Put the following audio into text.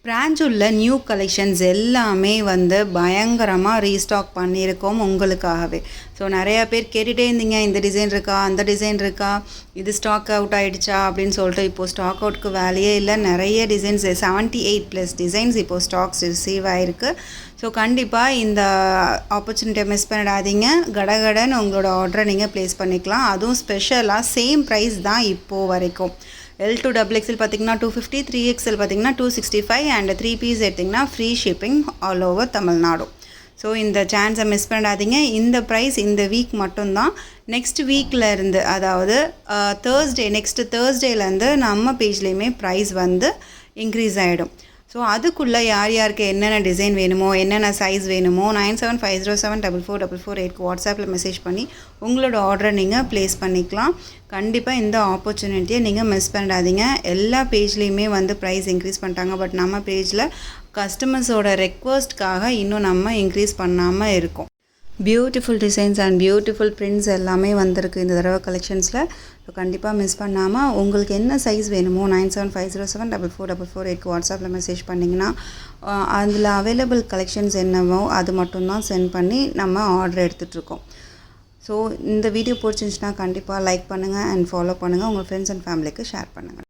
பிரான்ச்சுள்ள new collections எல்லாமே வந்து பயங்கரமாக ரீஸ்டாக் பண்ணியிருக்கோம் உங்களுக்காகவே. ஸோ நிறையா பேர் கேட்டுகிட்டே இருந்தீங்க, இந்த டிசைன் இருக்கா, அந்த டிசைன் இருக்கா, இது ஸ்டாக் அவுட் ஆகிடுச்சா அப்படின்னு சொல்லிட்டு. இப்போது ஸ்டாக் அவுட்க்கு வேலையே இல்லை. நிறைய டிசைன்ஸ் 78+ டிசைன்ஸ் இப்போது ஸ்டாக்ஸ் ரிசீவ் ஆகிருக்கு. ஸோ கண்டிப்பாக இந்த ஆப்பர்ச்சுனிட்டியை மிஸ் பண்ணிடாதீங்க. கடகடன்னு உங்களோட ஆர்டரை நீங்கள் ப்ளேஸ் பண்ணிக்கலாம். அதுவும் ஸ்பெஷலாக சேம் ப்ரைஸ் தான் இப்போது வரைக்கும். L2 XXL பார்த்திங்கன்னா 250, 3XL பார்த்திங்கன்னா 265 அண்ட் 3 பீஸ் எடுத்திங்கன்னா free shipping all over Tamil Nadu. So இந்த சான்ஸை மிஸ் பண்ணிடாதீங்க. இந்த ப்ரைஸ் இந்த வீக் மட்டும்தான். நெக்ஸ்ட் வீக்கில் இருந்து, அதாவது நெக்ஸ்ட் தேர்ஸ்டேலேருந்து நம்ம பேஜ்லேயுமே ப்ரைஸ் வந்து இன்க்ரீஸ் ஆகிடும். ஸோ அதுக்குள்ளே யார் யாருக்கு என்னென்ன டிசைன் வேணுமோ, என்னென்ன சைஸ் வேணுமோ 9750744448 வாட்ஸ்அப்பில் மெசேஜ் பண்ணி உங்களோட ஆர்டரை நீங்கள் ப்ளேஸ் பண்ணிக்கலாம். கண்டிப்பாக இந்த ஆப்பர்ச்சுனிட்டியை நீங்கள் மிஸ் பண்ணிடாதீங்க. எல்லா பேஜ்லேயுமே வந்து ப்ரைஸ் இன்க்ரீஸ் பண்ணிட்டாங்க. பட் நம்ம பேஜில் கஸ்டமர்ஸோட ரெக்வஸ்ட்காக இன்னும் நம்ம இன்க்ரீஸ் பண்ணாமல் இருக்கோம். Beautiful designs and beautiful prints எல்லாமே வந்திருக்கு இந்த தடவை கலெக்ஷன்ஸில். ஸோ கண்டிப்பாக மிஸ் பண்ணாமல் உங்களுக்கு என்ன சைஸ் வேணுமோ 9750744448 வாட்ஸ்அப்பில் மெசேஜ் பண்ணிங்கன்னா அதில் அவைலபிள் கலெக்ஷன்ஸ் என்னவோ அது மட்டும்தான் சென்ட் பண்ணி நம்ம ஆர்டர் எடுத்துகிட்ருக்கோம். ஸோ இந்த வீடியோ பிடிச்சிருந்துச்சுன்னா கண்டிப்பாக லைக் பண்ணுங்கள் அண்ட் ஃபாலோ பண்ணுங்கள். உங்கள் ஃப்ரெண்ட்ஸ் அண்ட் ஃபேமிலிக்கு ஷேர் பண்ணுங்கள்.